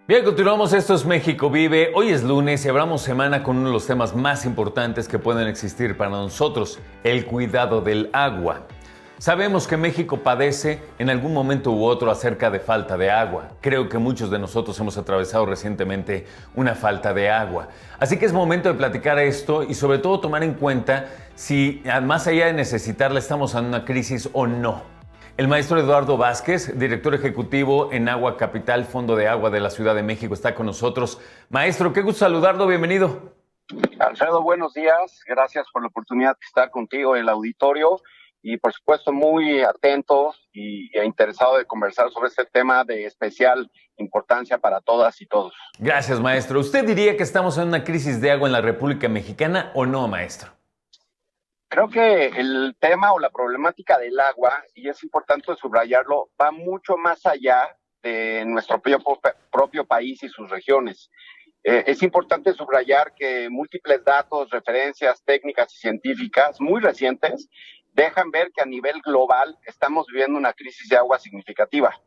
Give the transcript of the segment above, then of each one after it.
Bien, continuamos. Esto es México Vive. Hoy es lunes y abramos semana con uno de los temas más importantes que pueden existir para nosotros, el cuidado del agua. Sabemos que México padece en algún momento u otro acerca de falta de agua. Creo que muchos de nosotros hemos atravesado recientemente una falta de agua. Así que es momento de platicar esto y sobre todo tomar en cuenta si más allá de necesitarla estamos en una crisis o no. El maestro Eduardo Vázquez, director ejecutivo en Agua Capital, Fondo de Agua de la Ciudad de México, está con nosotros. Maestro, qué gusto saludarlo, bienvenido. Alfredo, buenos días. Gracias por la oportunidad de estar contigo en el auditorio y por supuesto muy atento e interesado de conversar sobre este tema de especial importancia para todas y todos. Gracias, maestro. ¿Usted diría que estamos en una crisis de agua en la República Mexicana o no, maestro? Creo que el tema o la problemática del agua, y es importante subrayarlo, va mucho más allá de nuestro propio país y sus regiones. Es importante subrayar que múltiples datos, referencias técnicas y científicas muy recientes dejan ver que a nivel global estamos viviendo una crisis de agua significativa.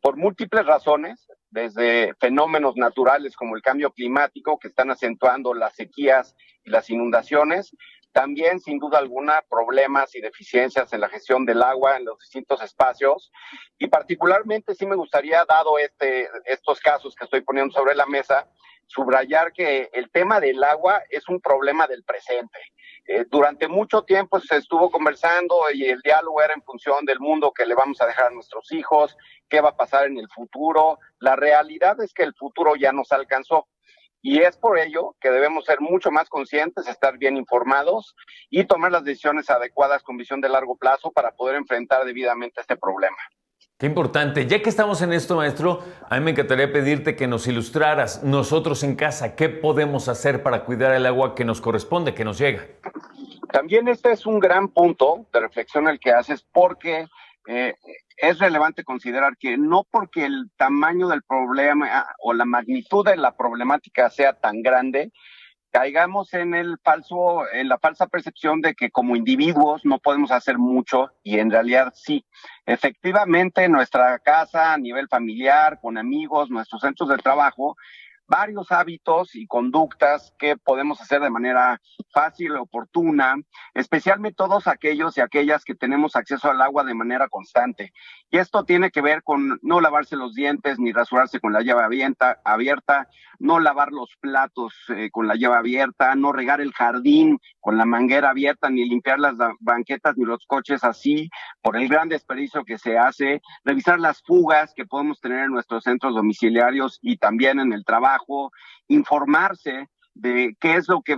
Por múltiples razones, desde fenómenos naturales como el cambio climático que están acentuando las sequías y las inundaciones, también, sin duda alguna, problemas y deficiencias en la gestión del agua en los distintos espacios. Y particularmente sí me gustaría, dado estos casos que estoy poniendo sobre la mesa, subrayar que el tema del agua es un problema del presente. Durante mucho tiempo se estuvo conversando y el diálogo era en función del mundo que le vamos a dejar a nuestros hijos, qué va a pasar en el futuro. La realidad es que el futuro ya nos alcanzó. Y es por ello que debemos ser mucho más conscientes, estar bien informados y tomar las decisiones adecuadas con visión de largo plazo para poder enfrentar debidamente este problema. Qué importante. Ya que estamos en esto, maestro, a mí me encantaría pedirte que nos ilustraras nosotros en casa qué podemos hacer para cuidar el agua que nos corresponde, que nos llega. También este es un gran punto de reflexión el que haces porque eh, es relevante considerar que no porque el tamaño del problema o la magnitud de la problemática sea tan grande, caigamos en la falsa percepción de que como individuos no podemos hacer mucho y en realidad sí. Efectivamente, en nuestra casa, a nivel familiar, con amigos, nuestros centros de trabajo, varios hábitos y conductas que podemos hacer de manera fácil, oportuna, especialmente todos aquellos y aquellas que tenemos acceso al agua de manera constante. Y esto tiene que ver con no lavarse los dientes ni rasurarse con la llave abierta, no lavar los platos con la llave abierta, no regar el jardín con la manguera abierta, ni limpiar las banquetas ni los coches así, por el gran desperdicio que se hace, revisar las fugas que podemos tener en nuestros centros domiciliarios y también en el trabajo, informarse de qué es lo que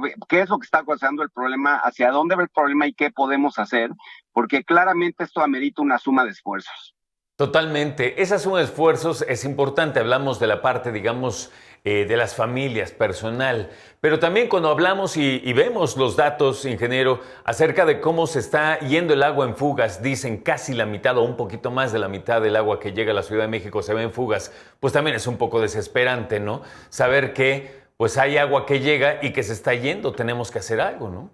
está causando el problema, hacia dónde va el problema y qué podemos hacer, porque claramente esto amerita una suma de esfuerzos. Totalmente. Esa suma de esfuerzos es importante. Hablamos de la parte, digamos, de las familias, personal. Pero también cuando hablamos y vemos los datos, ingeniero, acerca de cómo se está yendo el agua en fugas, dicen casi la mitad o un poquito más de la mitad del agua que llega a la Ciudad de México se ve en fugas, pues también es un poco desesperante, ¿no? Saber que pues hay agua que llega y que se está yendo, tenemos que hacer algo, ¿no?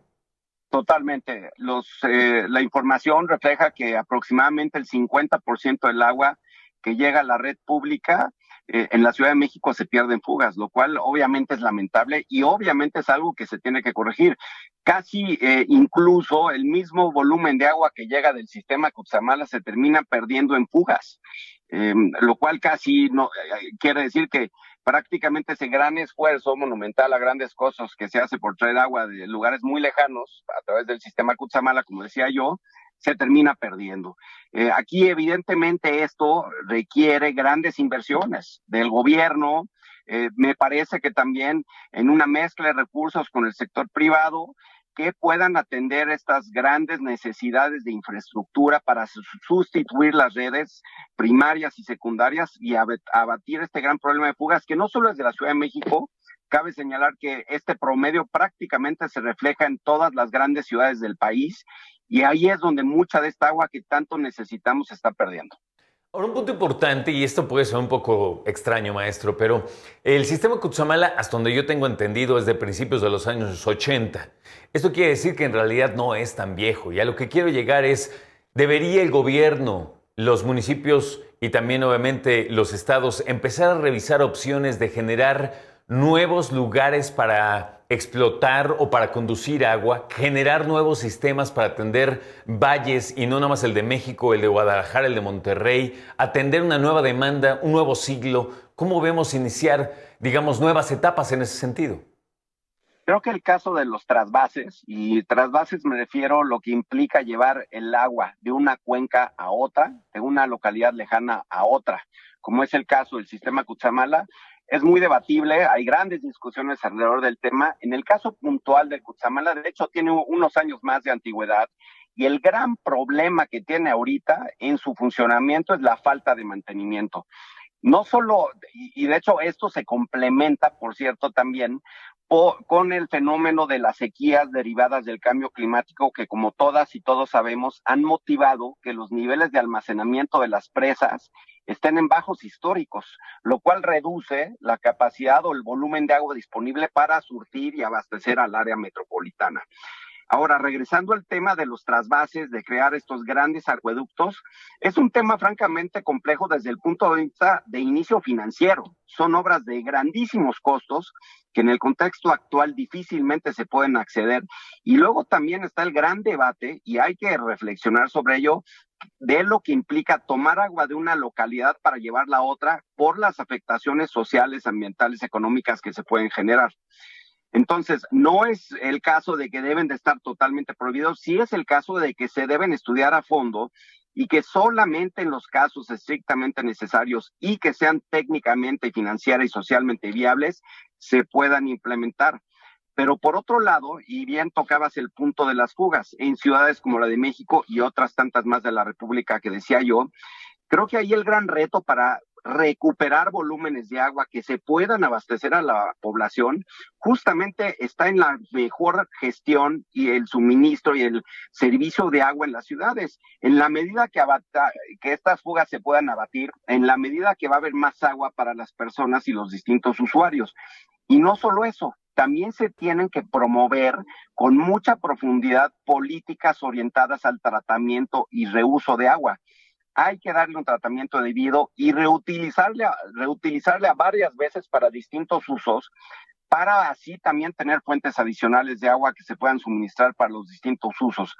Totalmente. La información refleja que aproximadamente el 50% del agua que llega a la red pública en la Ciudad de México se pierde en fugas, lo cual obviamente es lamentable y obviamente es algo que se tiene que corregir. Casi incluso el mismo volumen de agua que llega del sistema Cutzamala se termina perdiendo en fugas, lo cual casi no quiere decir que prácticamente ese gran esfuerzo monumental a grandes costos que se hace por traer agua de lugares muy lejanos a través del sistema Cutzamala, como decía yo, se termina perdiendo. Aquí evidentemente esto requiere grandes inversiones del gobierno. Me parece que también en una mezcla de recursos con el sector privado que puedan atender estas grandes necesidades de infraestructura para sustituir las redes primarias y secundarias y abatir este gran problema de fugas, que no solo es de la Ciudad de México. Cabe señalar que este promedio prácticamente se refleja en todas las grandes ciudades del país y ahí es donde mucha de esta agua que tanto necesitamos se está perdiendo. Ahora, un punto importante, y esto puede ser un poco extraño, maestro, pero el sistema Cutzamala, hasta donde yo tengo entendido, es de principios de los años 80. Esto quiere decir que en realidad no es tan viejo. Y a lo que quiero llegar es, ¿debería el gobierno, los municipios y también obviamente los estados empezar a revisar opciones de generar nuevos lugares para explotar o para conducir agua, generar nuevos sistemas para atender valles y no nada más el de México, el de Guadalajara, el de Monterrey, atender una nueva demanda, un nuevo siglo? ¿Cómo vemos iniciar, digamos, nuevas etapas en ese sentido? Creo que el caso de los trasvases, y trasvases me refiero a lo que implica llevar el agua de una cuenca a otra, de una localidad lejana a otra, como es el caso del sistema Cutzamala, es muy debatible, hay grandes discusiones alrededor del tema. En el caso puntual de Cutzamala, de hecho, tiene unos años más de antigüedad, y el gran problema que tiene ahorita en su funcionamiento es la falta de mantenimiento. No solo, y de hecho esto se complementa, por cierto, también con el fenómeno de las sequías derivadas del cambio climático que, como todas y todos sabemos, han motivado que los niveles de almacenamiento de las presas estén en bajos históricos, lo cual reduce la capacidad o el volumen de agua disponible para surtir y abastecer al área metropolitana. Ahora, regresando al tema de los trasvases, de crear estos grandes acueductos, es un tema francamente complejo desde el punto de vista de inicio financiero. Son obras de grandísimos costos que en el contexto actual difícilmente se pueden acceder. Y luego también está el gran debate, y hay que reflexionar sobre ello, de lo que implica tomar agua de una localidad para llevarla a otra por las afectaciones sociales, ambientales, económicas que se pueden generar. Entonces, no es el caso de que deben de estar totalmente prohibidos, sí es el caso de que se deben estudiar a fondo y que solamente en los casos estrictamente necesarios y que sean técnicamente, financiera y socialmente viables, se puedan implementar. Pero por otro lado, y bien tocabas el punto de las fugas, en ciudades como la de México y otras tantas más de la República que decía yo, creo que ahí el gran reto para recuperar volúmenes de agua que se puedan abastecer a la población, justamente está en la mejor gestión y el suministro y el servicio de agua en las ciudades. En la medida que estas fugas se puedan abatir, en la medida que va a haber más agua para las personas y los distintos usuarios. Y no solo eso, también se tienen que promover con mucha profundidad políticas orientadas al tratamiento y reuso de agua. Hay que darle un tratamiento debido y reutilizarle a varias veces para distintos usos, para así también tener fuentes adicionales de agua que se puedan suministrar para los distintos usos.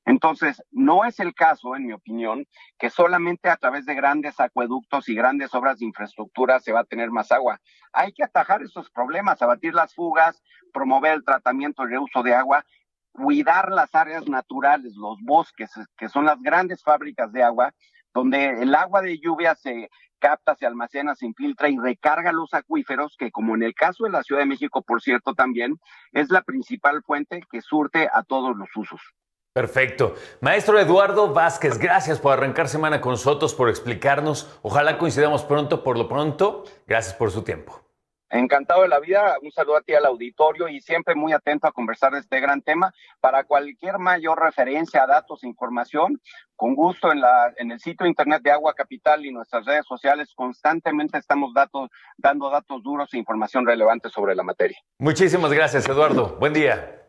Entonces, no es el caso, en mi opinión, que solamente a través de grandes acueductos y grandes obras de infraestructura se va a tener más agua. Hay que atajar esos problemas, abatir las fugas, promover el tratamiento y reuso de agua, cuidar las áreas naturales, los bosques, que son las grandes fábricas de agua, donde el agua de lluvia se capta, se almacena, se infiltra y recarga los acuíferos, que como en el caso de la Ciudad de México, por cierto, también es la principal fuente que surte a todos los usos. Perfecto. Maestro Eduardo Vázquez, gracias por arrancar semana con nosotros, por explicarnos. Ojalá coincidamos pronto. Por lo pronto, gracias por su tiempo. Encantado de la vida, un saludo a ti al auditorio y siempre muy atento a conversar de este gran tema. Para cualquier mayor referencia, datos, información, con gusto en el sitio internet de Agua Capital y nuestras redes sociales constantemente estamos dando datos duros e información relevante sobre la materia. Muchísimas gracias, Eduardo. Buen día.